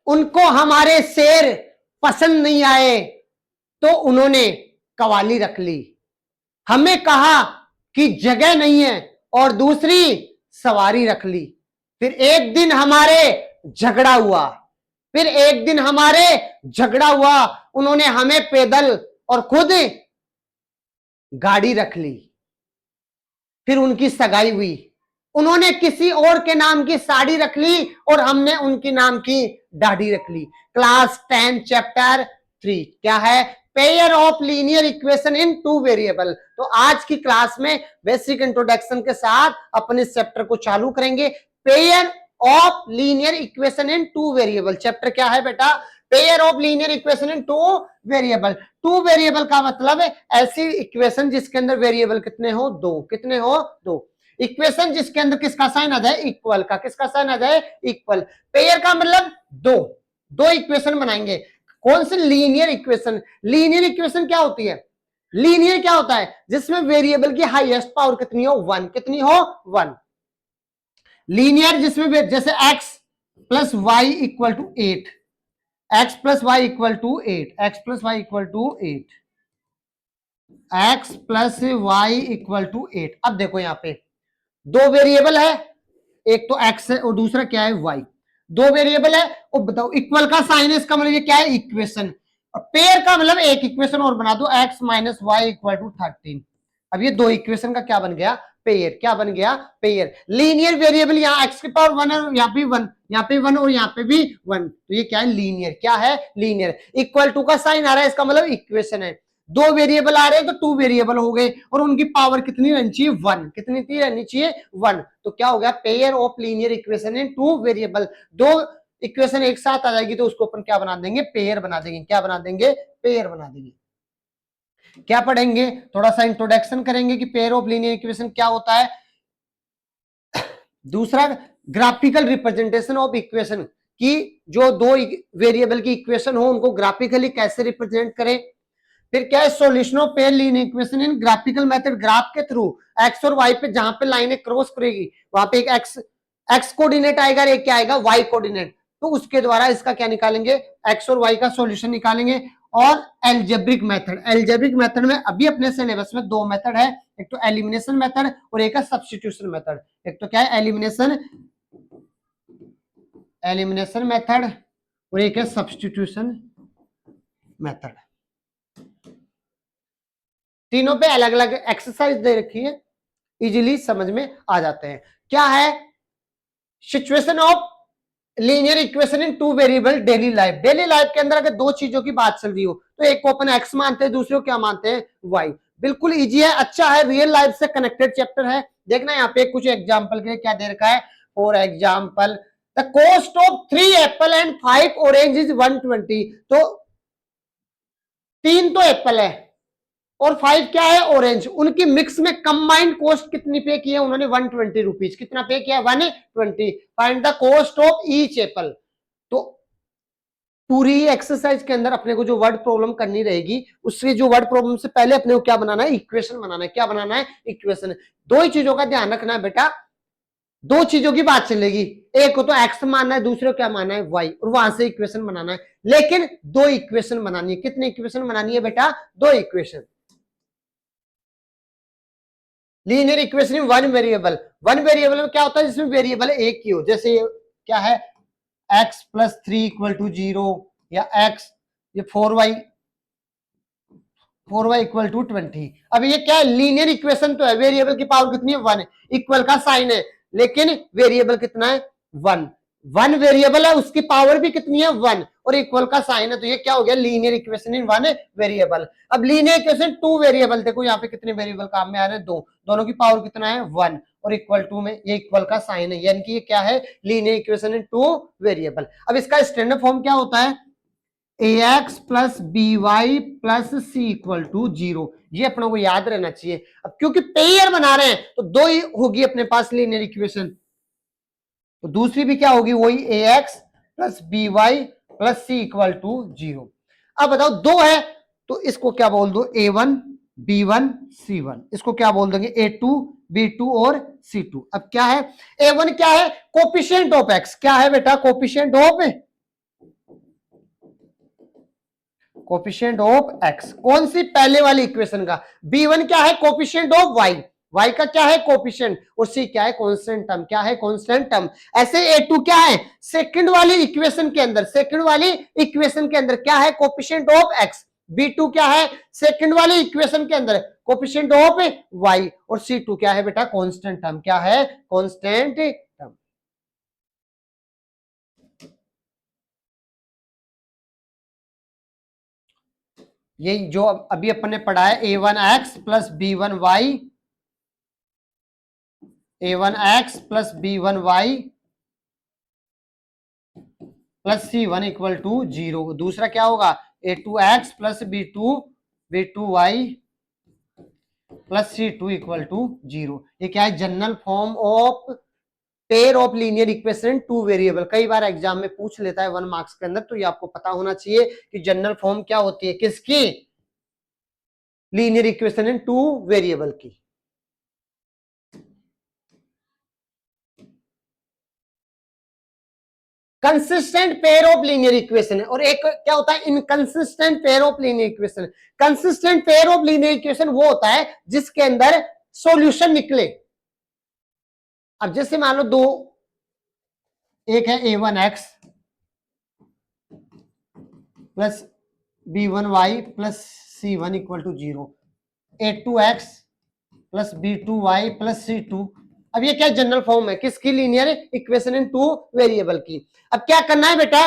उनको हमारे शेर पसंद नहीं आए तो उन्होंने कवाली रख ली। हमें कहा कि जगह नहीं है और दूसरी सवारी रख ली। फिर एक दिन हमारे झगड़ा हुआ, फिर एक दिन हमारे झगड़ा हुआ, उन्होंने हमें पैदल और खुद गाड़ी रख ली। फिर उनकी सगाई हुई, उन्होंने किसी और के नाम की साड़ी रख ली और हमने उनके नाम की दाढ़ी रख ली। क्लास 10 चैप्टर 3 क्या है? Pair of linear equation in two variable. तो आज की क्लास में बेसिक इंट्रोडक्शन के साथ अपने इस चैप्टर को चालू करेंगे। Pair of linear equation in two variable. Chapter क्या है बेटा? Pair of linear equation in two variable. Two variable का मतलब है ऐसी इक्वेशन जिसके अंदर वेरिएबल कितने हो? दो। कितने हो? दो। इक्वेशन जिसके अंदर किसका साइन आ जाए? इक्वल का। किसका साइन आ जाए? इक्वल। पेयर का मतलब दो। दो इक्वेशन बनाएंगे। कौन सी? Linear equation. लीनियर इक्वेशन क्या होती है? लीनियर क्या होता है? जिसमें वेरिएबल की हाईएस्ट पावर कितनी हो? वन। कितनी हो? वन। लीनियर जिसमें जैसे x plus y equal to 8, x plus y equal to 8, x plus y equal to 8, x plus y equal to 8। अब देखो यहां पे दो वेरिएबल है, एक तो x है और दूसरा क्या है? y। दो वेरिएबल है और बताओ इक्वल का साइन है, इसका मतलब ये क्या है? इक्वेशन। और पेयर का मतलब एक इक्वेशन और बना दो, x minus y equal to 13। अब ये दो इक्वेशन का क्या बन गया? पेयर। क्या बन गया? पेयर। लीनियर वेरिएबल यहाँ x की पावर 1 है, यहाँ पे 1, यहाँ पे 1 और यहाँ पे भी 1, तो ये क्या है? लीनियर। क्या है? लीनियर। इक्वल टू का साइन आ रहा है, इसका मतलब इक्वेशन है। दो वेरिएबल आ रहे हैं तो टू वेरिएबल हो गए और उनकी पावर कितनी रहनी चाहिए? 1। कितनी रहनी चाहिए? 1। तो क्या हो गया? Pair of linear equation in two variable. दो इक्वेशन एक साथ आ जाएगी तो उसको अपन क्या बना देंगे? पेयर बना देंगे। क्या बना देंगे? पेयर बना देंगे। क्या पढ़ेंगे? थोड़ा सा इंट्रोडक्शन करेंगे कि पेयर ऑफ लीनियर इक्वेशन क्या होता है। दूसरा, ग्राफिकल रिप्रेजेंटेशन ऑफ इक्वेशन की जो दो वेरिएबल की इक्वेशन हो उनको ग्राफिकली कैसे रिप्रेजेंट करें। फिर क्या है? Solution of pair linear equation in graphical method. Graph के थ्रू एक्स और वाई पे जहां पे लाइनें क्रॉस करेगी वहां पे एक एक्स कोऑर्डिनेट आएगा, एक क्या आएगा? Y coordinate. तो उसके द्वारा इसका क्या निकालेंगे? एक्स और वाई का सॉल्यूशन निकालेंगे। और एल्जेब्रिक मेथड। एल्जेब्रिक मेथड में अभी अपने सिलेबस में दो मेथड है, एक तो एलिमिनेशन मेथड और एक है सब्स्टिट्यूशन मेथड। एक तो क्या है? एलिमिनेशन मेथड और एक है सब्स्टिट्यूशन मेथड। तीनों पे अलग अलग एक्सरसाइज दे रखी है, इजीली समझ में आ जाते हैं। क्या है? Situation of linear equation in two variable daily life. Daily life के अंदर अगर दो चीजों की बात चल रही हो तो एक को अपन एक्स मानते हैं, दूसरे को क्या मानते हैं? वाई। बिल्कुल इजी है, अच्छा है, रियल लाइफ से कनेक्टेड चैप्टर है। देखना यहाँ पे कुछ एग्जाम्पल के लिए क्या दे रखा है। For example, the cost of 3 Apple and 5 orange is 120। तो 3 तो एप्पल है और 5 क्या है? ऑरेंज। उनकी मिक्स में कंबाइंड कॉस्ट कितनी पे की है उन्होंने? 120 रुपीज। कितना पे किया? 120। Find the cost of each Apple. तो पूरी एक्सरसाइज के अंदर अपने को जो वर्ड प्रॉब्लम करनी रहेगी, उससे जो वर्ड प्रॉब्लम से पहले अपने को क्या बनाना है? इक्वेशन बनाना है। क्या बनाना है? इक्वेशन। दो ही चीजों का ध्यान रखना है बेटा, दो चीजों की बात चलेगी, एक को तो एक्स मानना है, दूसरे को क्या मानना है? वाई, और वहां से इक्वेशन बनाना है। लेकिन दो इक्वेशन बनानी है। कितनी इक्वेशन बनानी है बेटा? दो equation. Linear equation one variable. One variable में क्या होता है? जिसमें वेरिएबल एक ही हो, जैसे क्या है? x प्लस 3 इक्वल टू 0 या x, ये 4y इक्वल टू 20। अब ये क्या है? लीनियर इक्वेशन तो है, वेरिएबल की पावर कितनी है? 1। इक्वल का साइन है लेकिन वेरिएबल कितना है? 1। 1 वेरिएबल है, उसकी पावर भी कितनी है? 1 और इक्वल का साइन है, तो ये क्या हो गया? Linear equation in one variable. अब लीनियर इक्वेशन टू वेरिएबल, देखो यहाँ पे कितने वेरिएबल काम में आ रहे हैं? दो। दोनों की पावर कितना है? 1 और इक्वल टू में ये इक्वल का साइन है, यानी कि ये क्या है? Linear equation in two variable. अब इसका स्टैंडर्ड फॉर्म क्या होता है? ax plus b y plus c equal to 0। ये अपनों को याद रहना चाहिए। अब क्योंकि पेयर बना रहे हैं तो दो ही होगी अपने पास लीनियर इक्वेशन, तो दूसरी भी क्या होगी? वही ax plus b y plus c equal to 0। अब बताओ दो है तो इसको क्या बोल दो? a1 b1 c1। इसको क्या बोल देंगे? a2 b2 और c2। अब क्या है? a1 क्या है? Coefficient of x। क्या है बेटा? Coefficient of coefficient of x, कौन सी पहले वाली इक्वेशन का। b1 क्या है, कोफिशिएंट ऑफ y, y का क्या है कोफिशिएंट, और c क्या है कांस्टेंट टर्म, क्या है कांस्टेंट टर्म। ऐसे a2 क्या है, सेकंड वाली इक्वेशन के अंदर, सेकंड वाली इक्वेशन के अंदर क्या है कोफिशिएंट ऑफ x, b2 क्या है सेकंड वाली इक्वेशन के अंदर कोफिशिएंट ऑफ y, और c2 क्या है बेटा कांस्टेंट टर्म, क्या है कांस्टेंट टर्म। ये जो अभी अपन ने पढ़ा है a1x plus b1y, a1x plus b1y plus c1 equal to 0। दूसरा क्या होगा a2x plus b2y plus c2 equal to 0। ये क्या है general form of pair of linear equation two variable. कई बार एग्जाम में पूछ लेता है 1 मार्क्स के अंदर, तो ये आपको पता होना चाहिए कि जनरल फॉर्म क्या होती है किसकी, linear equation in two variable की। Consistent pair of linear equation है, और एक क्या होता है inconsistent pair of linear equation. Consistent pair of linear equation वो होता है जिसके अंदर सॉल्यूशन निकले। अब जैसे मान लो दो, एक है a1x plus b1y plus c1 equal to 0, a2x plus b2y plus c2। अब ये क्या जनरल फॉर्म है किसकी, linear equation in two variable की। अब क्या करना है बेटा,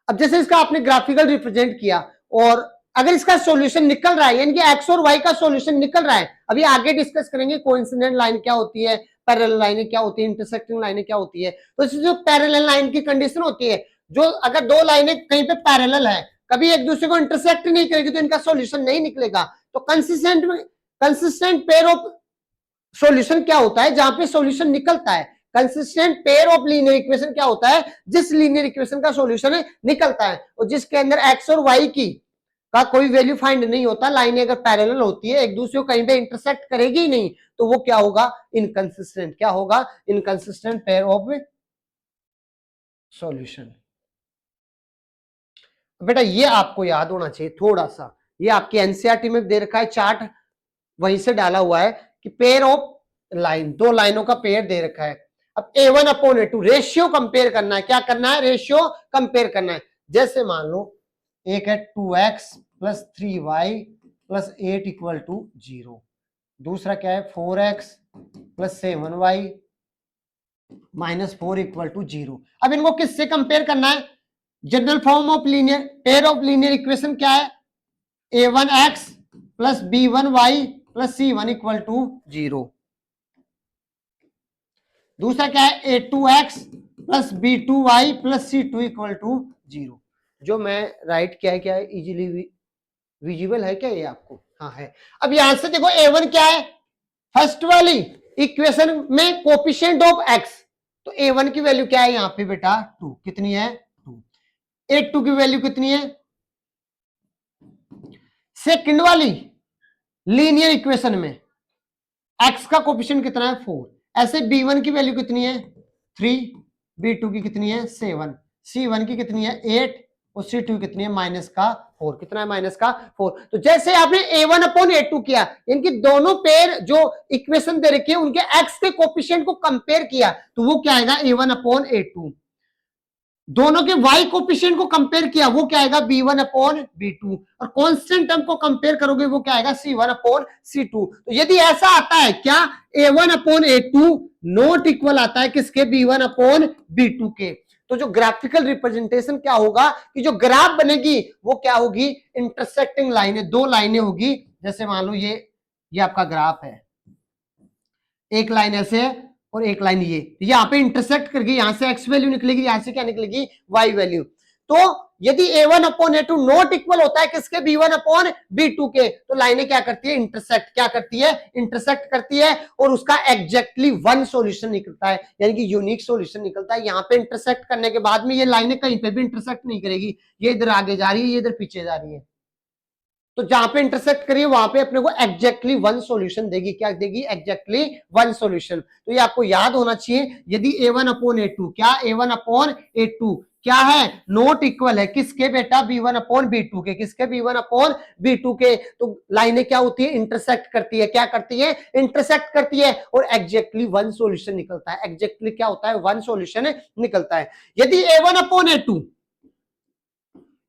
अब जैसे इसका आपने ग्राफिकल रिप्रेजेंट किया, और अगर इसका सॉल्यूशन निकल रहा है, यानी कि एक्स और वाई का सॉल्यूशन निकल रहा है, अभी आगे डिस्कस करेंगे कोइंसिडेंट लाइन क्या होती है, पैरेलल लाइनें क्या होती है, इंटरसेक्टिंग लाइनें क्या होती है। तो इसमें जो पैरेलल लाइन की कंडीशन होती है, जो अगर दो लाइनें कहीं पे पैरेलल है, कभी एक दूसरे को इंटरसेक्ट नहीं करेगी, तो इनका सॉल्यूशन नहीं निकलेगा। तो कंसिस्टेंट पेयर ऑफ सॉल्यूशन क्या होता है, जहां पे सॉल्यूशन निकलता है। Consistent pair of linear equation क्या होता है, जिस लीनियर इक्वेशन का सॉल्यूशन निकलता है, और जिसके अंदर एक्स और वाई की का कोई वैल्यू फाइंड नहीं होता। लाइनें अगर पैरेलल होती है, एक दूसरे को कहीं पे इंटरसेक्ट करेगी ही नहीं, तो वो क्या होगा इनकंसिस्टेंट। क्या होगा इनकंसिस्टेंट पेयर ऑफ सॉल्यूशन। बेटा ये आपको याद होना चाहिए थोड़ा सा, ये आपके एनसीईआरटी में दे रखा है चार्ट, वहीं से डाला हुआ है कि पेयर ऑफ लाइन, दो लाइनों का पेयर दे रखा है। अब a1 upon a2 ratio compare करना है, क्या करना है रेशियो कंपेयर करना है। जैसे मान लो एक है 2x plus 3y plus 8 equal to 0, दूसरा क्या है 4x plus 7y minus 4 equal to 0। अब इनको किससे कंपेयर करना है, general form of linear pair of linear equation क्या है, a1x plus b1y plus c1 equal to 0। दूसरा क्या है a2x plus b2y plus c2 equal to 0। जो मैं राइट किया है क्या है इजीली विजिबल है क्या ये आपको, हाँ है। अब यहां से देखो a1 क्या है, फर्स्ट वाली इक्वेशन में कोफिशिएंट ऑफ x, तो a1 की वैल्यू क्या है यहां पे बेटा 2, कितनी है 2। a2 की वैल्यू कितनी है, सेकंड वाली लीनियर इक्वेशन में x का कोफिशिएंट कितना है 4, ऐसे b1 की वैल्यू कितनी है 3, b2 की कितनी है 7, c1 की कितनी है 8, और c2 कितनी है माइनस का 4, कितना है माइनस का 4। तो जैसे आपने a1 अपॉन a2 किया, इनकी दोनों पेयर जो इक्वेशन दे रखी है उनके x के कोफिशिएंट को कंपेयर किया, तो वो क्या आएगा a1 अपॉन a2। दोनों के y कोफिशिएंट को कंपेयर किया, वो क्या आएगा b1 अपॉन b2, और कांस्टेंट टर्म को कंपेयर करोगे वो क्या आएगा c1 अपॉन c2। तो यदि ऐसा आता है क्या a1 upon a2 not equal आता है किसके b1 अपॉन b2 के, तो जो ग्राफिकल रिप्रेजेंटेशन क्या होगा कि जो ग्राफ बनेगी वो क्या होगी इंटरसेक्टिंग लाइनें, दो लाइनें होगी। जैसे मान लो ये आपका ग्राफ है, एक लाइन ऐसे है और एक लाइन ये, यहां पे इंटरसेक्ट करके यहां से x वैल्यू निकलेगी, यहां से क्या निकलेगी y वैल्यू। तो यदि a1 upon a2 not equal होता है किसके b1 अपॉन b2 के, तो लाइनें क्या करती है इंटरसेक्ट, क्या करती है इंटरसेक्ट करती है, और उसका एग्जैक्टली वन सॉल्यूशन निकलता है, यानी कि यूनिक सॉल्यूशन निकलता है। यहां पे इंटरसेक्ट करने के बाद में ये लाइनें कहीं पे भी इंटरसेक्ट नहीं करेगी, ये इधर आगे जा रही है, ये इधर पीछे जा रही है। तो जहां पे इंटरसेक्ट करिए वहां पे अपने को एग्जैक्टली वन सॉल्यूशन देगी। क्या देगी? Exactly one solution. तो ये आपको याद होना चाहिए। यदि a1 अपॉन a2, क्या a1 अपॉन a2 क्या है? नॉट इक्वल है किसके बेटा? b1 अपॉन b2 के। किसके? b1 अपॉन b2 के। तो लाइनें क्या होती है? इंटरसेक्ट करती है। क्या करती है? इंटरसेक्ट करती है और एग्जैक्टली वन सॉल्यूशन निकलता है। एग्जैक्टली क्या होता है? वन सॉल्यूशन निकलता है। यदि a1 अपॉन a2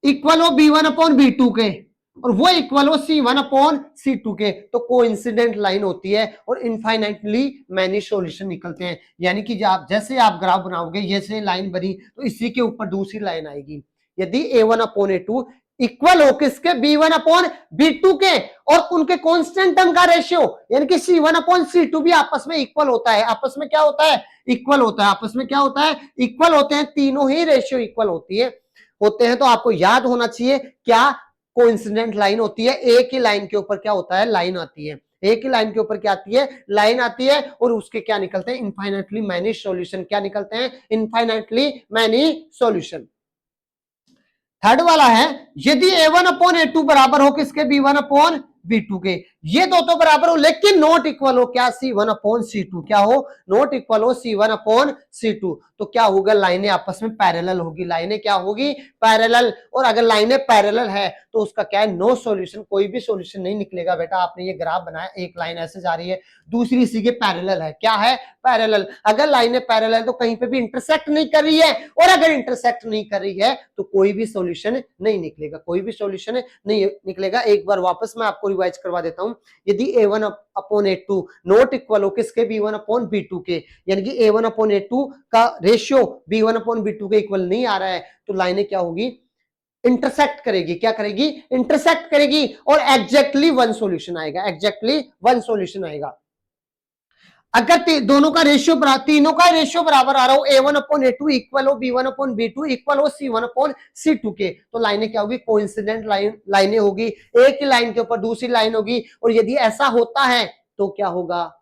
इक्वल हो b1 अपॉन b2 के और वो इक्वल हो c1 अपॉन c2 के, तो कोइंसिडेंट लाइन होती है और इनफाइनाइटली मैनी सॉल्यूशन निकलते हैं। यानी कि जैसे आप ग्राफ बनाओगे, जैसे लाइन बनी तो इसी के ऊपर दूसरी लाइन आएगी। यदि a1 अपॉन a2 इक्वल हो किसके? b1 अपॉन b2 के और उनके कांस्टेंट टर्म का रेशियो यानी कि c1 अपॉन c2 भी आपस में इक्वल होता है। आपस में क्या होता है? इक्वल होता है। आपस में क्या होता है? इक्वल होते हैं। तीनों ही रेशियो इक्वल होते हैं। तो आपको याद होना चाहिए क्या कोइंसिडेंट लाइन होती है? एक ही लाइन के ऊपर क्या होता है? लाइन आती है। एक ही लाइन के ऊपर क्या आती है? लाइन आती है और उसके क्या निकलते हैं? Infinitely many solution. क्या निकलते हैं? Infinitely many solution. थर्ड वाला है यदि a1 अपॉन a2 बराबर हो किसके? b1 अपॉन b2 के। ये दो तो बराबर हो लेकिन नॉट इक्वल हो क्या? c1 upon c2। क्या हो? नॉट इक्वल हो c1 अपॉन c2। तो क्या होगा? लाइनें आपस में पैरेलल होगी। लाइनें क्या होगी? पैरेलल। और अगर लाइनें पैरेलल है तो उसका क्या है? No solution. कोई भी सॉल्यूशन नहीं निकलेगा बेटा। आपने ये ग्राफ बनाया, एक लाइन ऐसे जा रही है, दूसरी इसी के पैरेलल है। क्या है? पैरेलल। अगर लाइनें पैरेलल है तो कहीं पे भी इंटरसेक्ट नहीं कर रही है और अगर इंटरसेक्ट नहीं कर रही है तो कोई भी सॉल्यूशन नहीं निकलेगा। कोई भी सॉल्यूशन नहीं निकलेगा। एक बार वापस मैं आपको रिवाइज करवा देता हूं। यदि a1 upon a2 not equal हो किसके? b1 अपॉन b2 के, यानी कि a1 अपॉन a2 का रेशियो b1 अपॉन b2 के इक्वल नहीं आ रहा है तो लाइनें क्या होगी? इंटरसेक्ट करेगी। क्या करेगी? इंटरसेक्ट करेगी और एग्जैक्टली वन सॉल्यूशन आएगा। एग्जैक्टली वन सॉल्यूशन आएगा। अगर दोनों का रेशियो तीनों का रेशियो बराबर आ रहा हो, a1 अपॉन a2 इक्वल हो b1 अपॉन b2 इक्वल हो c1 अपॉन c2 के, तो लाइनें क्या होगी? कोइंसिडेंट लाइनें होगी। एक ही लाइन के ऊपर दूसरी लाइन होगी और यदि ऐसा होता है तो क्या होगा?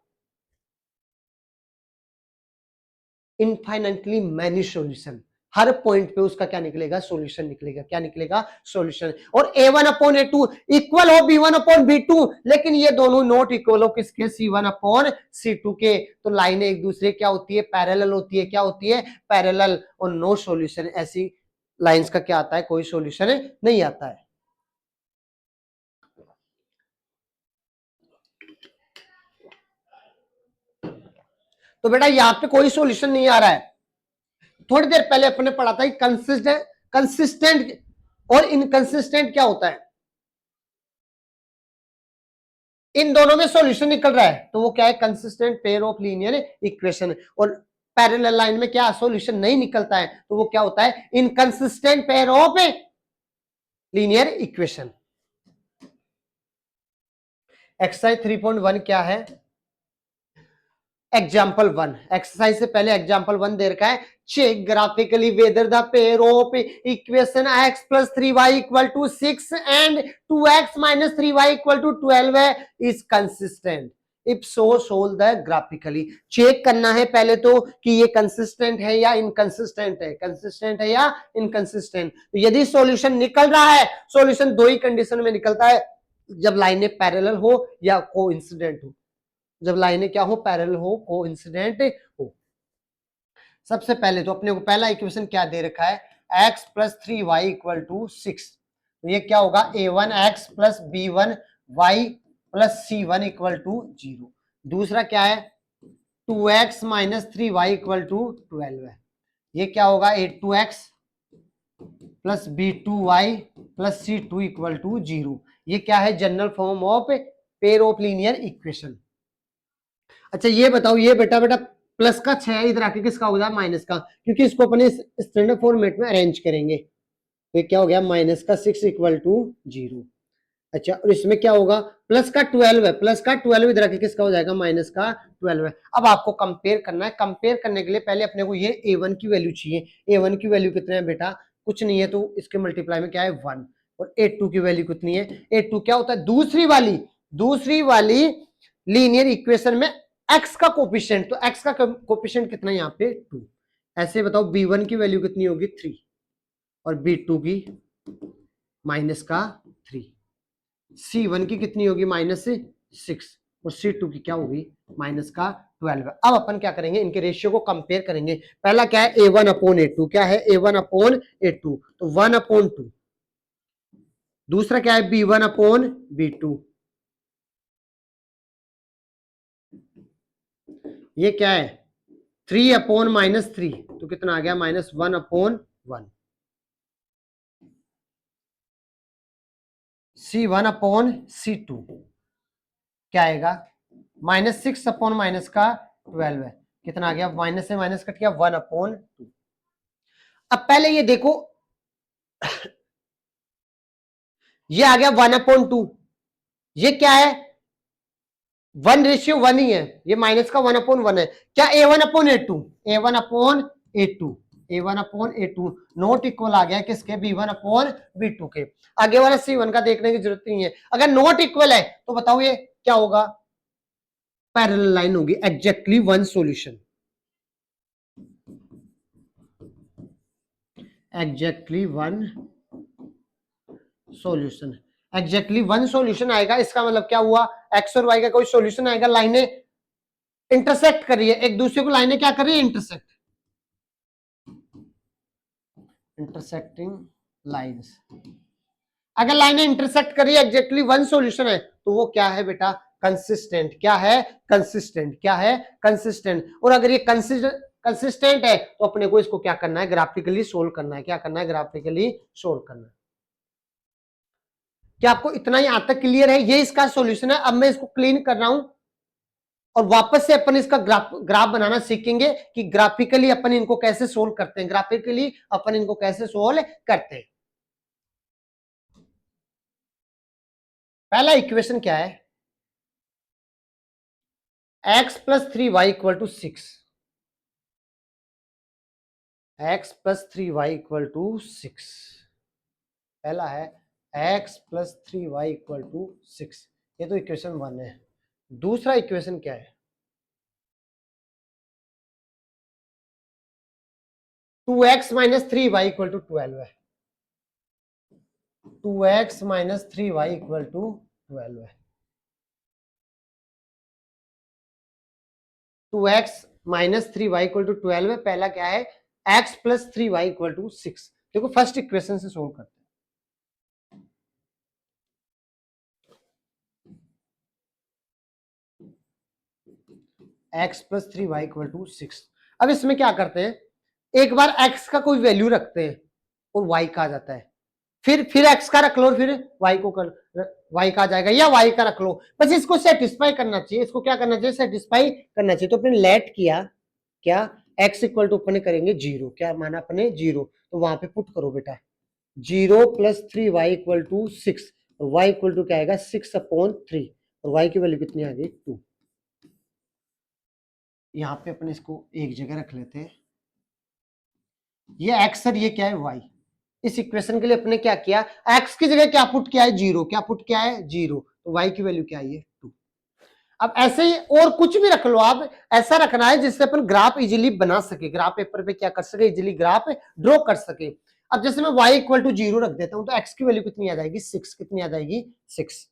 Infinitely many solution. हर पॉइंट पे उसका क्या निकलेगा? सॉल्यूशन निकलेगा। क्या निकलेगा? सॉल्यूशन। और a1 अपॉन a2 इक्वल हो b1 अपॉन b2 लेकिन ये दोनों नॉट इक्वल हो किसके? c1 अपॉन c2 के। तो लाइनें एक दूसरे क्या होती है? पैरेलल होती है। क्या होती है? पैरेलल। और नो सॉल्यूशन। ऐसी लाइंस का क्या आता है? कोई सॉल्यूशन नहीं आता है। तो बेटा यहां पे कोई सॉल्यूशन नहीं आ रहा है। थोड़ी देर पहले अपने पढ़ा था कंसिस्टेंट और इनकंसिस्टेंट क्या होता है? इन दोनों में सॉल्यूशन निकल रहा है तो वो क्या है? Consistent pair of linear equation. और पैरेलल लाइन में क्या सॉल्यूशन नहीं निकलता है तो वो क्या होता है? Inconsistent pair of linear equation. Exercise 3.1 क्या है? एग्जाम्पल 1। एक्सरसाइज से पहले एग्जाम्पल 1 दे रखा है। Check graphically whether the pair of equation x plus 3y equal to 6 and 2x minus 3y equal to 12 है is consistent. If so solve the graphically. Check करना है पहले तो कि ये कंसिस्टेंट है या इनकंसिस्टेंट है। कंसिस्टेंट है या इनकंसिस्टेंट। तो यदि सॉल्यूशन निकल रहा है, सॉल्यूशन दो ही कंडीशन में निकलता है, जब लाइनें पैरेलल हो या कोइंसिडेंट हो। जब लाइनें क्या हो? पैरेलल हो, कोइंसिडेंट हो। सबसे पहले तो अपने को पहला इक्वेशन क्या दे रखा है? x plus 3y equal to 6। तो ये क्या होगा? a1x plus b1y plus c1 equal to 0। दूसरा क्या है? 2x minus 3y equal to 12 है। ये क्या होगा? a2x plus b2y plus c2 equal to 0। ये क्या है? General form of pair of linear equation. अच्छा ये बताओ, ये बेटा प्लस का 6 इधर आके किसका हो गया? माइनस का, क्योंकि इसको अपने स्टैंडर्ड फॉर्मेट में अरेंज करेंगे। तो क्या हो गया? माइनस का 6 इक्वल टू 0। अच्छा और इसमें क्या होगा? प्लस का 12 है। प्लस का 12 इधर आके किसका हो जाएगा? माइनस का 12 है। अब आपको कंपेयर करना है। कंपेयर करने के लिए पहले अपने को ये a1 की वैल्यू चाहिए। a1 की वैल्यू कितने है बेटा? कुछ नहीं है, तो इसके मल्टीप्लाई में क्या है? 1। और a2 की वैल्यू कितनी है? a2 क्या होता है? दूसरी वाली लीनियर इक्वेशन में x का कोफिशिएंट। तो x का कोफिशिएंट कितना है यहाँ पे? 2। ऐसे बताओ b1 की वैल्यू कितनी होगी? 3 और b2 की माइनस का 3। C1 की कितनी होगी -6 और C2 की क्या होगी -12। अब अपन क्या करेंगे, इनके रेशियो को कंपेयर करेंगे। पहला क्या है A1/A2, क्या है A1/A2, तो 1/2। दूसरा क्या है B1/B2, ये क्या है 3/-3, तो कितना आ गया -1/1। C1/C2 क्या आएगा -6/-12 है, कितना आ गया, माइनस से माइनस कट गया 1/2। अब पहले ये देखो, ये आ गया 1/2, ये क्या है 1:1 ही है, ये माइनस का 1/1 है। क्या A1/A2, A1/A2 नॉट इक्वल आ गया किसके B1/B2 के। आगे वाला C1 का देखने की जरूरत नहीं है। अगर नॉट इक्वल है तो बताओ ये क्या होगा, पैरेलल लाइन होगी, exactly one solution, exactly one solution, exactly one solution आएगा। इसका मतलब क्या हुआ, एक्स और वाई का कोई सॉल्यूशन आएगा, लाइनें इंटरसेक्ट कर रही है एक दूसरे को, लाइनें क्या कर रही है इंटरसेक्ट, इंटरसेक्टिंग लाइंस। अगर लाइनें इंटरसेक्ट कर रही है, एग्जैक्टली वन सॉल्यूशन है, तो वो क्या है बेटा कंसिस्टेंट। क्या है कंसिस्टेंट, क्या है कंसिस्टेंट। और अगर ये कंसिस्टेंट है तो अपने को इसको क्या करना है, ग्राफिकली सोल्व करना है। क्या करना है, ग्राफिकली सोल्व करना है। क्या आपको इतना ही आज तक क्लियर है, ये इसका सॉल्यूशन है। अब मैं इसको क्लीन कर रहा हूं और वापस से अपन इसका ग्राफ बनाना सीखेंगे कि ग्राफिकली अपन इनको कैसे सोल्व करते हैं, ग्राफिकली अपन इनको कैसे सोल्व करते हैं। पहला इक्वेशन क्या है, x+3y = 6, x+3y = 6। पहला है x+3y = 6, ये तो इक्वेशन 1 है। दूसरा इक्वेशन क्या है 2x - 3y = 12 है, 2x - 3y = 12 है। 2x - 3y = 12 है। पहला क्या है x+3y = 6। देखो फर्स्ट इक्वेशन से सोल्व करते हैं, x+3y = 6। अब इसमें क्या करते हैं, एक बार x का कोई वैल्यू रखते हैं और y का आ जाता है, फिर x का रख लो और फिर y को कर, y का आ जाएगा, या y का रख लो, बस इसको सेटिस्फाई करना चाहिए। इसको क्या करना चाहिए, सेटिस्फाई करना चाहिए। तो अपने लेट किया, क्या x = अपने करेंगे 0, क्या माना अपने 0, तो वहां पे पुट करो बेटा 0 + 3y = 6 और y = क्या आएगा 6/3 और y की वैल्यू कितनी आ गई 2। यहाँ पे अपने इसको एक जगह रख लेते हैं, ये x और ये क्या है y। इस इक्वेशन के लिए अपने क्या किया, x की जगह क्या पुट किया है 0, क्या पुट किया है 0, तो y की वैल्यू क्या है 2। अब ऐसे ही और कुछ भी रख लो आप, ऐसा रखना है जिससे अपन ग्राफ इजीली बना सके, ग्राफ पेपर पे क्या कर सके, इजीली ग्राफ ड्रॉ कर सके। अब जैसे मैं y = 0 रख देता हूं तो x की वैल्यू कितनी आ जाएगी 6, कितनी आ जाएगी 6।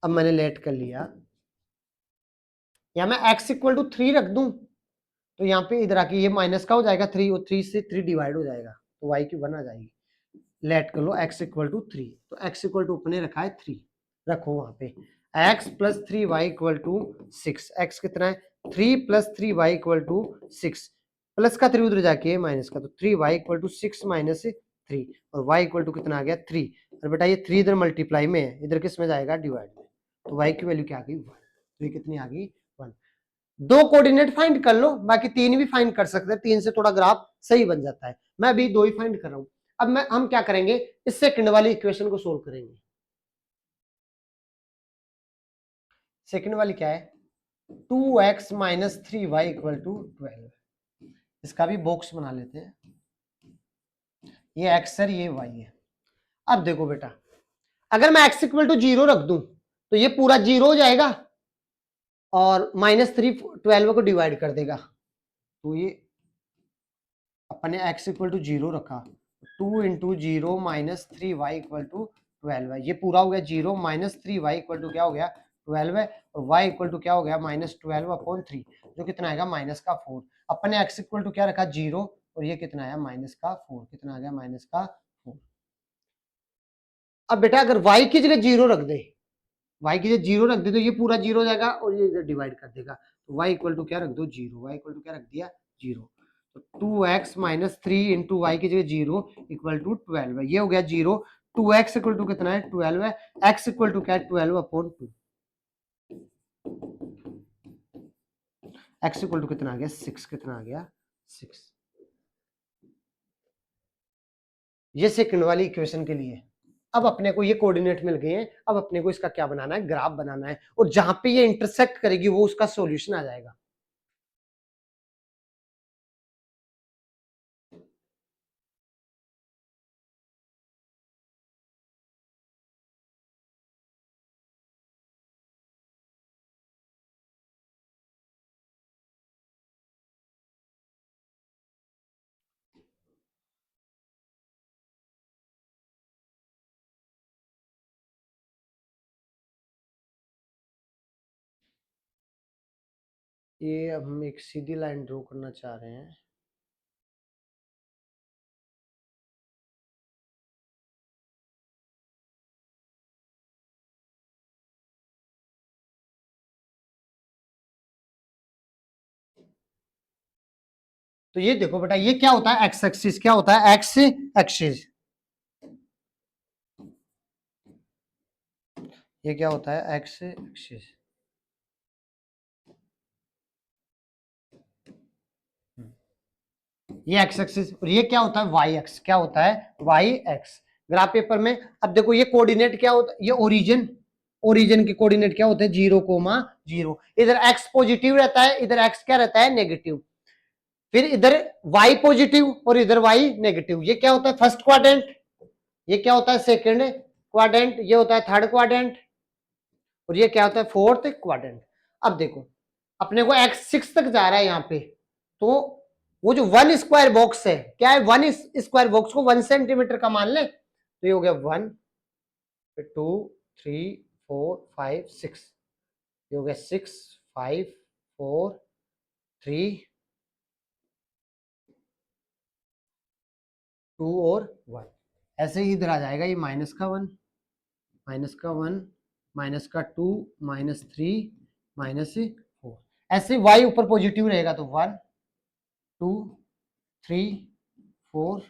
अब मैंने लेट कर लिया, या मैं x = 3 रख दूं तो यहाँ पे इधर आके ये माइनस का हो जाएगा 3 और 3 से 3 डिवाइड हो जाएगा तो y की 1 आ जाएगी। लेट कर लो x = 3, तो x = अपने रखा है 3, रखो वहां पे x+3y = 6। x कितना है 3 + 3y = 6, प्लस का 3 उधर जाके माइनस का, तो 3y = 6 - 3 और y = कितना आ गया 3। और बेटा ये 3 इधर मल्टीप्लाई में है, इधर किस में जाएगा डिवाइड में, तो y की वैल्यू क्या आ गई 1। तो ये कितनी आ गई 1। दो कोऑर्डिनेट फाइंड कर लो, बाकी 3 भी फाइंड कर सकते हैं, 3 से थोड़ा ग्राफ सही बन जाता है। मैं अभी 2 ही फाइंड कर रहा हूं। अब हम क्या करेंगे, इस सेकंड वाली इक्वेशन को सोल्व करेंगे। सेकंड वाली क्या है 2x - 3y = 12। इसका भी बॉक्स बना लेते हैं, ये x है ये y है। अब देखो बेटा, अगर मैं x = 0 रख दूं तो ये पूरा 0 हो जाएगा और -3 12 को डिवाइड कर देगा, तो ये अपने x = 0 रखा, 2 into 0 minus 3y equal to 12 है। ये पूरा हो गया 0 माइनस 3y इक्वल टू क्या हो गया 12 है, और y इक्वल टू क्या हो गया माइनस 12 अपॉन 3, जो कितना आएगा माइनस का 4। अपने x इक्वल टू क्या रखा 0, और ये कितना आया माइनस का 4, कितना आ गया माइनस का 4। अब बेटा अगर y की जगह 0 रख दे, y की जगह 0 रख दे तो ये पूरा 0 हो जाएगा और ये इधर डिवाइड कर देगा, तो y इक्वल टू क्या रख दो 0, y इक्वल टू क्या रख दिया 0। तो 2x माइनस 3 इंटू वाई की जगह 0 इक्वल टू 12 है, ये हो गया 0। 2x इक्वल टू कितना है 12 है, x इक्वल टू क्या है 12 अपॉन 2, x इक्वल टू कितना आ गया 6, कितना आ गया 6। ये सेकंड वाली इक्वेशन के लिए। अब अपने को ये कोऑर्डिनेट मिल गए हैं, अब अपने को इसका क्या बनाना है ग्राफ बनाना है, और जहां पे ये इंटरसेक्ट करेगी वो उसका सॉल्यूशन आ जाएगा। ये अब हम एक सीधी लाइन ड्रॉ करना चाह रहे हैं। तो ये देखो बेटा, ये क्या होता है एक्स एक्सिस, क्या होता है एक्स एक्सिस, ये क्या होता है एक्स एक्सिस। ये एक्स एक्सिस, और ये क्या होता है वाई एक्स, क्या होता है वाई एक्स ग्राफ पेपर में। अब देखो ये कोऑर्डिनेट क्या होता है, ये ओरिजिन, ओरिजिन के कोऑर्डिनेट क्या होते हैं 0,0। इधर एक्स पॉजिटिव रहता है, इधर एक्स क्या रहता है नेगेटिव, फिर इधर y पॉजिटिव और इधर y नेगेटिव। ये क्या होता है फर्स्ट क्वाड्रेंट, ये क्या होता है सेकंड क्वाड्रेंट, ये होता है थर्ड क्वाड्रेंट, और ये क्या होता है फोर्थ क्वाड्रेंट। अब देखो अपने को x 6 तक जा रहा है यहाँ पे, तो वो जो 1 स्क्वायर बॉक्स है, क्या है 1 स्क्वायर बॉक्स को 1 सेंटीमीटर का मान ले, तो ये हो गया 1 2 3 4 5 6, ये हो गया 6 5 4 3 2 और 1। ऐसे ही इधर आ जाएगा ये माइनस का 1 माइनस का 1 माइनस का 2 माइनस 3 माइनस 4। ऐसे y ऊपर पॉजिटिव रहेगा तो 1 2 3 4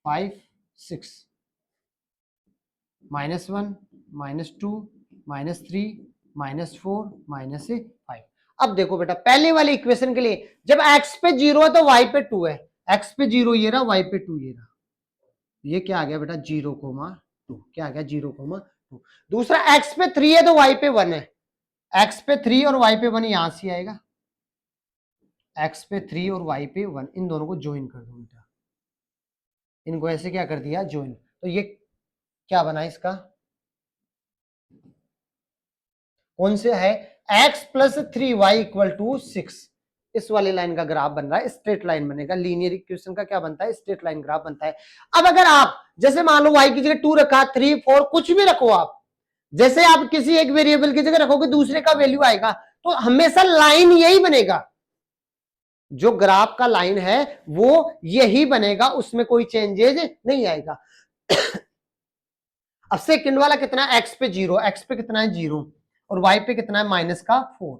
5 6 -1 -2 -3 -4 -5। अब देखो बेटा पहले वाली इक्वेशन के लिए जब x पे 0 है तो y पे 2 है, x पे 0 ये रहा, y पे 2 ये रहा, ये क्या आ गया बेटा 0,2, क्या आ गया 0,2। दूसरा x पे 3 है तो y पे 1 है, x पे 3 और y पे 1 यहां से आएगा, x पे 3 और y पे 1, इन दोनों को ज्वाइन कर दो बेटा, इनको ऐसे क्या कर दिया ज्वाइन, तो ये क्या बना इसका कौन से है x plus 3y equal to 6। इस वाली लाइन का ग्राफ बन रहा है, स्ट्रेट लाइन बनेगा, लीनियर इक्वेशन का क्या बनता है स्ट्रेट लाइन ग्राफ बनता है। अब अगर आप जैसे मान लो y की जगह 2 रखा 3 4 कुछ भी रखो आप, जैसे आप किसी एक वेरिएबल की जगह रखोगे दूसरे का वैल्यू आएगा, तो हमेशा लाइन यही बनेगा, जो ग्राफ का लाइन है वो यही बनेगा, उसमें कोई चेंजेज नहीं आएगा। अब सेकंड वाला कितना है x पे 0, x पे कितना है 0 और y पे कितना है माइनस का 4,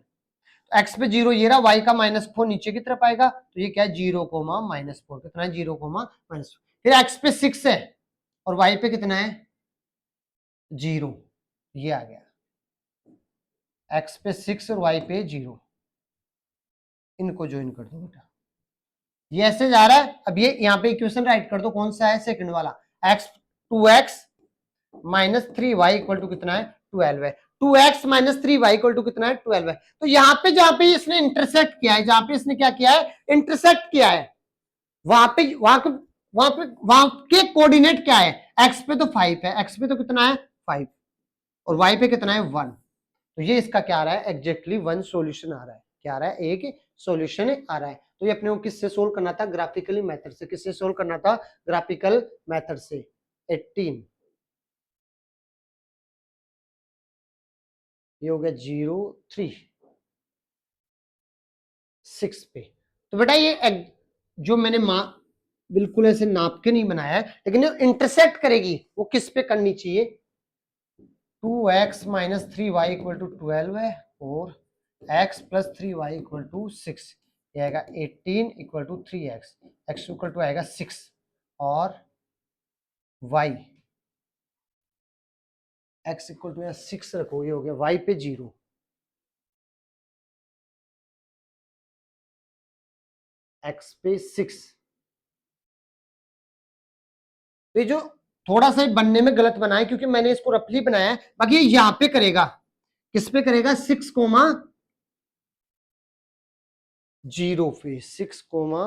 x पे 0 ये रहा, y का -4 नीचे की तरफ आएगा, तो ये क्या है 0,-4, कितना है 0,-4। फिर x पे 6 है और y पे कितना है 0, ये आ गया x पे 6 और y पे 0, इनको ज्वाइन कर दो बेटा, ये ऐसे जा रहा है। अब ये यहाँ पे इक्वेशन राइट कर दो, कौन सा है सेकंड वाला, x 2x minus 3y equal to कितना है 12 है, 2x minus 3y equal to कितना है 12 है। तो यहाँ पे जहां पे इसने इंटरसेक्ट किया है, जहां पे इसने क्या किया है इंटरसेक्ट किया है, वहां के कोऑर्डिनेट क्या है, x पे तो 5 है, x पे तो कितना है 5 और y पे कितना है 1, तो ये इसका क्या आ रहा है एग्जैक्टली 1 सॉल्यूशन आ रहा है। क्या आ रहा है, एक सॉल्यूशन आ रहा है। तो ये अपने को किससे सोल्व करना था, ग्राफिकली मेथड से। किससे सोल्व करना था, ग्राफिकल मेथड से। 18 ये हो गया 0 3 6 पे। तो बेटा ये जो मैंने बिल्कुल ऐसे नाप के नहीं बनाया है, लेकिन जो इंटरसेक्ट करेगी वो किस पे करनी चाहिए, 2x minus 3y equal to 12 है, और x plus 3y equal to 6, ये आएगा 18 equal to 3x, x equal to आएगा 6, और y x इक्वल टू 6 रखो, ये हो गया y पे 0, x पे 6। तो ये जो थोड़ा सा बनने में गलत बना है, क्योंकि मैंने इसको रफली बनाया है, बाकी ये यहां पे करेगा, किस पे करेगा, 6 कोमा 0 पे, 6 कोमा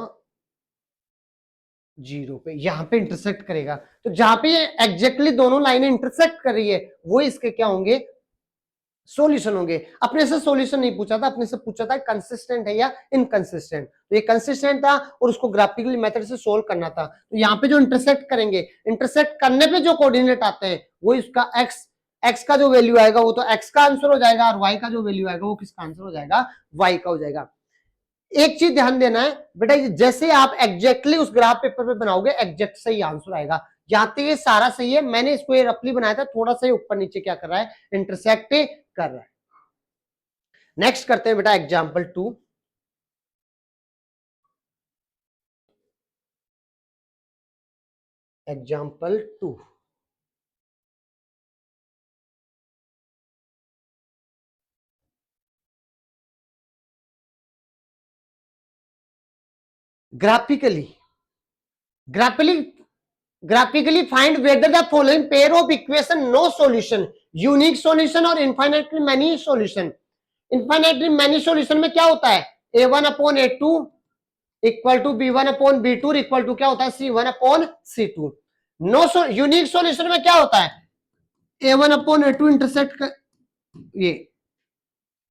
0 पे, यहां पे इंटरसेक्ट करेगा। तो जहां पे ये एग्जैक्टली दोनों लाइनें इंटरसेक्ट कर रही है, वो इसके क्या होंगे, सॉल्यूशन होंगे। अपने से सॉल्यूशन नहीं पूछा था, अपने से पूछा था कंसिस्टेंट है या इनकंसिस्टेंट। तो ये कंसिस्टेंट था और उसको ग्राफिकली मेथड से सोल्व करना था। तो यहाँ पे जो इंटरसेक्ट करेंगे, इंटरसेक्ट करने पे जो कोऑर्डिनेट आते हैं वो इसका एक्स का जो वैल्यू आएगा वो तो एक्स का आंसर हो जाएगा, और वाई का जो वैल्यू आएगा वो किसका आंसर हो जाएगा, वाई का हो जाएगा। एक चीज ध्यान देना है बेटा, जैसे आप एग्जैक्टली उस ग्राफ पेपर पे बनाओगे एग्जैक्ट सही आंसर आएगा। यहाँ तक ये सारा सही है, मैंने इसको ये रफली बनाया था, थोड़ा सा ऊपर नीचे क्या कर रहा है, इंटरसेक्ट कर रहा है। नेक्स्ट करते हैं बेटा example 2। Example 2, graphically graphically find whether the following pair of equation no solution, unique solution और infinitely many solution. Infinitely many solution में क्या होता है, a1 upon a2 equal to b1 upon b2 equal to क्या होता है, c1 upon c2। No unique solution में क्या होता है, a1 अपॉन a2 इंटरसेक्ट ये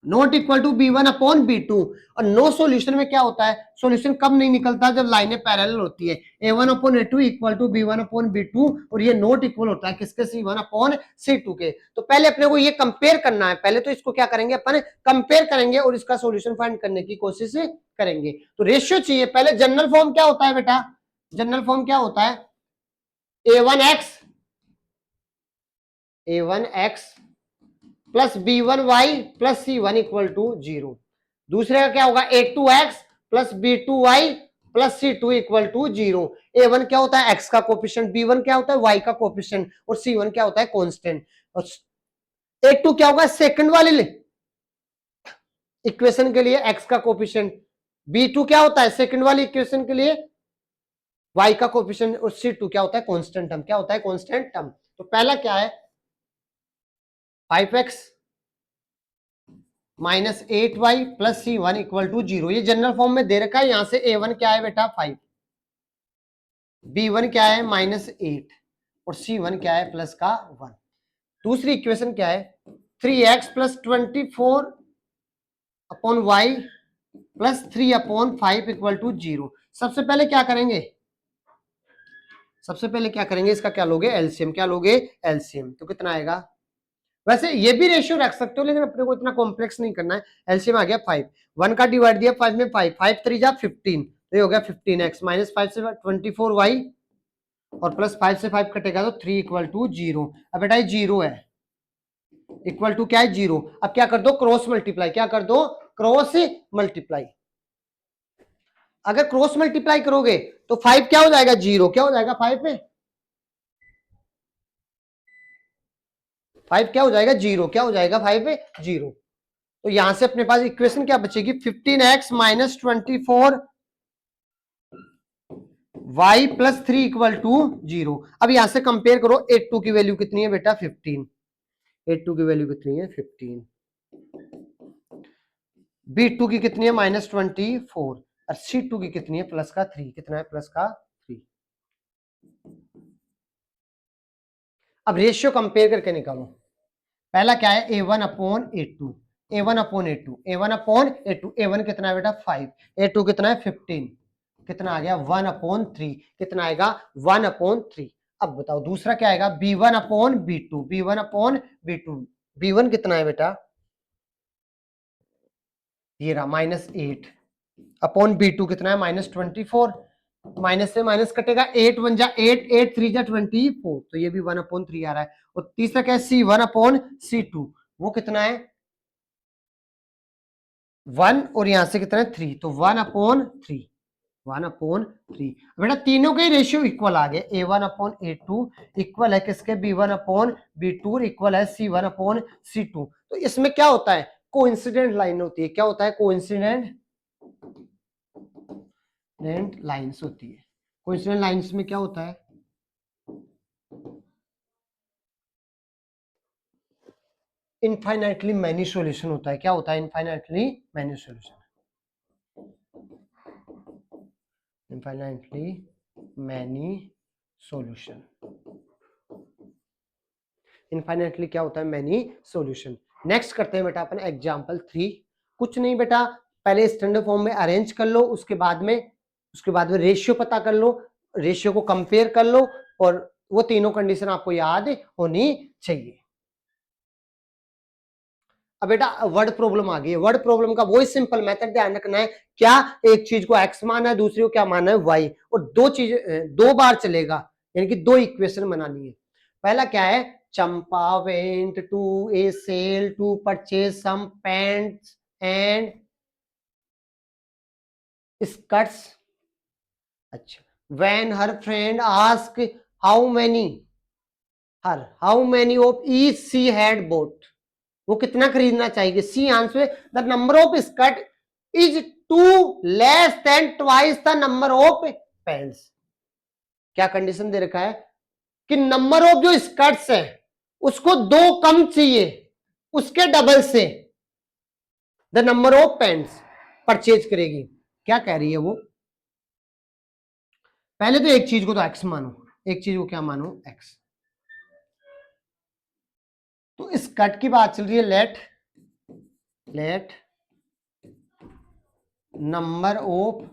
not equal to b1 upon b2। और नो सॉल्यूशन में क्या होता है, सॉल्यूशन कब नहीं निकलता, जब लाइनें पैरेलल होती है, a1 upon a2 equal to b1 upon b2, और ये नॉट इक्वल होता है किसके, c1 अपॉन c2 के। तो पहले अपने को ये कंपेयर करना है, पहले तो इसको क्या करेंगे अपन, कंपेयर करेंगे और इसका सॉल्यूशन फाइंड करने की कोशिश करेंगे। तो रेशियो चाहिए, पहले जनरल फॉर्म क्या होता है बेटा, जनरल फॉर्म क्या होता है, a1x plus b1y plus c1 equal to 0। दूसरे का क्या होगा, a2x plus b2y plus c2 equal to 0। a1 क्या होता है, x का कोफिशिएंट, b1 क्या होता है, y का कोफिशिएंट, और c1 क्या होता है, कांस्टेंट। और a2 क्या होगा, सेकंड वाले इक्वेशन के लिए x का कोफिशिएंट, b2 क्या होता है, सेकंड वाली इक्वेशन के लिए y का कोफिशिएंट, और c2 क्या होता है, कांस्टेंट टर्म। क्या होता है, कांस्टेंट टर्म। तो पहला क्या है, 5x minus 8y plus c1 equal to 0। ये जनरल फॉर्म में दे रखा है, यहां से a1 क्या है बेटा 5, b1 क्या है -8, और c1 क्या है प्लस का 1। दूसरी इक्वेशन क्या है, 3x plus 24 upon y plus 3 upon 5 equal to 0। सबसे पहले क्या करेंगे, सबसे पहले क्या करेंगे, इसका क्या लोगे, एलसीएम। क्या लोगे, एलसीएम। तो कितना आएगा, वैसे ये भी रेशियो रख सकते हो, लेकिन अपने को इतना कॉम्प्लेक्स नहीं करना है। एलसीएम आ गया 5, 1 का डिवाइड दिया 5 में, 5 5 3 जा 15, तो ये हो गया 15x माइनस 5 से 24y, और प्लस 5 से 5 कटेगा तो 3 इक्वल टू 0। अब बेटा ये 0 है, इक्वल टू क्या है, 0। अब क्या कर दो, क्रॉस मल्टीप्लाई, क्या कर दो, क्रॉस मल्टीप्लाई। अगर क्रॉस मल्टीप्लाई करोगे तो 5 क्या हो जाएगा, 0 क्या हो जाएगा, 5 पे 5 क्या हो जाएगा, 0 क्या हो जाएगा, 5 पे 0। तो यहां से अपने पास इक्वेशन क्या बचेगी, 15x minus 24 y plus 3 equal to 0। अब यहां से कंपेयर करो, 82 की वैल्यू कितनी है बेटा 15, 82 की वैल्यू कितनी है 15, b2 की कितनी है -24, और c2 की कितनी है प्लस का 3, कितना है प्लस का 3। अब रेशियो कंपेयर करके निकालो, पहला क्या है a1 upon a2, A1 upon A2, A1 upon A2, A1 कितना है बेटा 5, A2 कितना है 15, कितना आ गया 1 अपॉन 3, कितना आएगा 1 अपॉन 3। अब बताओ दूसरा क्या आएगा, B1 upon B2, B1 upon B2, B1 कितना है बेटा, ये रहा -8 अपॉन B2 कितना है -24, माइनस से माइनस कटेगा, 8 1 जा 8, 8 3 जा 24, तो ये भी 1 अपॉन 3 आ रहा है। और तीसरा क्या है C1 अपॉन C2, वो कितना है 1, और यहां से कितना है 3, तो 1 अपॉन 3, 1 अपॉन 3। बेटा तीनों के रेशियो इक्वल आ गए, A1 अपॉन A2 इक्वल है किसके, B1 अपॉन B2 इक्वल है C1 अपॉन C2। तो इसमें क्या होता है, कोइंसिडेंट लाइन होती है, क्या होता है, कोइंसिडेंट लाइंस होती है। कोइंसिडेंट लाइंस में क्या होता है, इनफाइनाइटली मैनी सॉल्यूशन होता है। क्या होता है, infinitely many solution, infinitely many solution, infinitely क्या होता है, मैनी सॉल्यूशन। नेक्स्ट करते हैं बेटा अपन एग्जांपल 3। कुछ नहीं बेटा, पहले स्टैंडर्ड फॉर्म में अरेंज कर लो, उसके बाद में रेशियो पता कर लो, रेशियो को कंपेयर कर लो, और वो तीनों कंडीशन आपको याद होनी चाहिए। अब बेटा वर्ड प्रॉब्लम आ गई है, वर्ड प्रॉब्लम का वही सिंपल मेथड ध्यान रखना है, क्या एक चीज को x माना है, दूसरी को क्या माना है y, और दो चीज दो बार चलेगा, यानी कि दो इक्वेशन बनानी है। पहला क्या है, Champa went to a sale to purchase some pants and skirts. अच्छा, when her friend ask how many of each she had bought, वो कितना खरीदना चाहिए, she answer the number of skirt is two less than twice the number of pants. क्या condition दे रखा है कि नंबर ऑफ जो स्कर्ट्स है उसको दो कम चाहिए, उसके डबल से the number of pants purchase करेगी। क्या कह रही है वो, पहले तो एक चीज को तो एक्स मानो, एक चीज को क्या मानो, एक्स। तो स्कर्ट की बात चल रही है, लेट नंबर ऑफ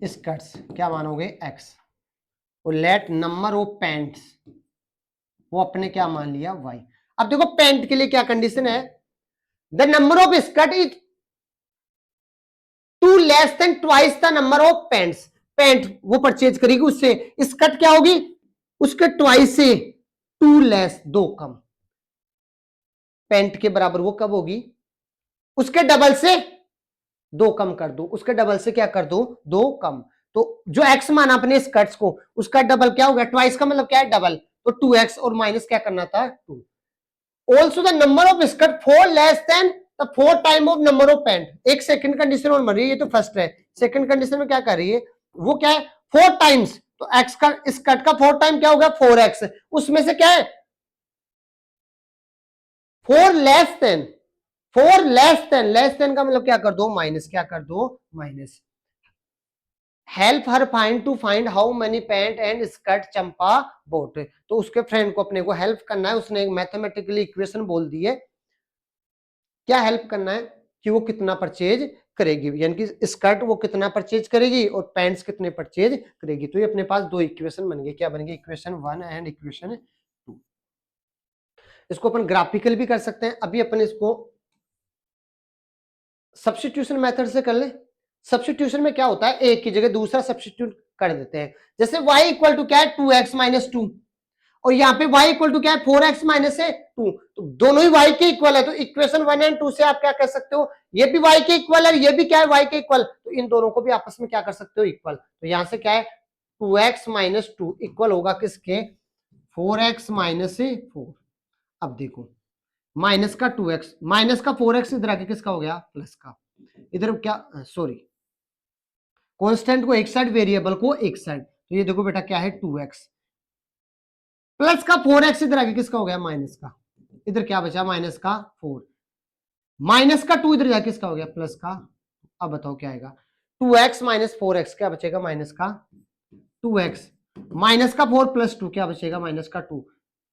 स्कर्ट्स क्या मानोगे, एक्स, और लेट नंबर ऑफ पैंट्स वो अपने क्या मान लिया, वाई। अब देखो पैंट के लिए क्या कंडीशन है, the number of skirt is two less than twice the number of pants. Pant वो परचेज करेगी उससे, स्कर्ट क्या होगी उसके ट्वाइस से, टू लेस दो कम, पैंट के बराबर वो कब होगी, उसके डबल से दो कम कर दो, उसके डबल से क्या कर दो, दो कम। तो जो एक्स माना अपने स्कर्ट्स को, उसका डबल क्या हो गया, ट्वाइस का मतलब क्या है, डबल, तो 2x, और माइनस क्या करना था 2। Also the number of skirt 4 less than the 4 time of number of pant. एक सेकंड कंडीशन और बन रही है, ये तो फर्स्ट है, सेकंड कंडीशन में क्या कर रही है, वो क्या है 4 टाइम्स, तो x का स्कर्ट का 4 टाइम क्या हो गया 4x, उसमें से क्या है 4 लेस देन, 4 लेस देन का मतलब क्या कर दो, माइनस, क्या कर दो minus. Help her find to find how many pant and skirt Champa bought. तो उसके फ्रेंड को अपने को हेल्प करना है, उसने एक मैथमेटिकली इक्वेशन बोल दी है, क्या हेल्प करना है कि वो कितना परचेज करेगी, यानी कि स्कर्ट वो कितना परचेज करेगी और पैंट्स कितने परचेज करेगी। तो ये अपने पास दो इक्वेशन बन गए, क्या बन गए, इक्वेशन 1 एंड इक्वेशन 2। इसको अपन ग्राफिकल भी कर सकते हैं, अभी अपन इसको सब्स्टिट्यूशन मेथड से कर ले। सब्स्टिट्यूशन में क्या होता है, एक की जगह दूसरा सब्स्टिट्यूट कर देते हैं, जैसे y इक्वल टू क्या है 2x माइनस 2, और यहाँ पे y इक्वल टू क्या है 4x माइनस 2, तो दोनों ही y के इक्वल है, तो इक्वेशन 1 एंड 2 से आप क्या कर सकते हो, ये भी y के इक्वल है, ये भी क्या है y के इक्वल, तो इन दोनों को भी आपस में क्या कर सकते हो, इक्वल। तो यहां से क्या है 2x माइनस 2 इक्वल होगा किसके, 4x माइनस 4। अब देखो माइनस का 2x, माइनस का 4x इधर आके किसका हो गया, प्लस का, इधर क्या सॉरी कांस्टेंट को एक साइड, वेरिएबल को एक साइड, तो ये देखो बेटा क्या है 2x प्लस का 4x इधर आगे किसका हो गया, माइनस का, इधर क्या बचा माइनस का 4, माइनस का 2 इधर जाके किसका हो गया, प्लस का। अब बताओ क्या आएगा, 2x माइनस 4x क्या बचेगा, माइनस का 2x, माइनस का 4 प्लस 2 क्या बचेगा, माइनस का 2,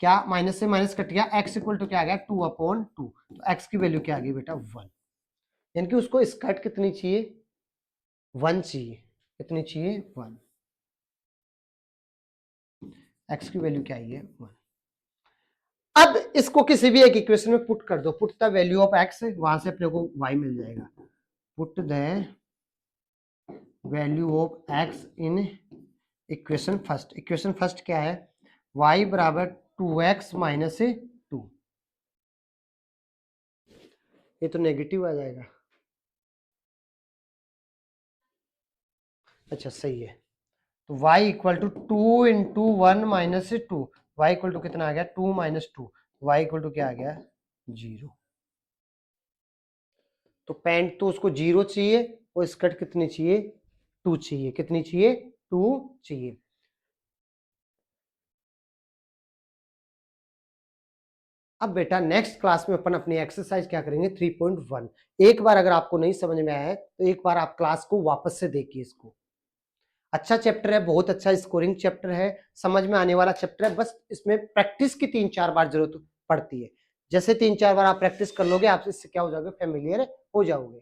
क्या माइनस से माइनस कट गया, x इक्वल टू क्या आ गया 2/2, तो x की वैल्यू क्या आ गई बेटा 1, यानी कि उसको स्कर्ट कितनी चाहिए 1 चाहिए, कितनी चाहिए 1, x की वैल्यू क्या आई है 1। अब इसको किसी भी एक इक्वेशन में पुट कर दो, put the value of x, वहां से अपने को y मिल जाएगा, put the value of x in equation first, equation first क्या है y बराबर 2x माइनस 2, ये तो नेगेटिव आ जाएगा, अच्छा सही है, तो y equal to 2 into 1 minus 2, y equal to कितना आ गया 2 माइनस 2, y इक्वल टू क्या आ गया 0, तो पैंट तो उसको 0 चाहिए और स्कर्ट कितनी चाहिए 2 चाहिए, कितनी चाहिए 2 चाहिए। अब बेटा नेक्स्ट क्लास में अपन अपनी एक्सरसाइज क्या करेंगे 3.1, एक बार अगर आपको नहीं समझ में आया है तो एक बार आप क्लास को वापस से देखिए, इसको अच्छा चैप्टर है, बहुत अच्छा स्कोरिंग चैप्टर है, समझ में आने वाला चैप्टर है, बस इसमें प्रैक्टिस की 3-4 बार जरूरत पड़ती है, जैसे 3-4 बार आप प्रैक्टिस कर लोगे आप इससे क्या हो जाओगे फेमिलियर हो जाओगे।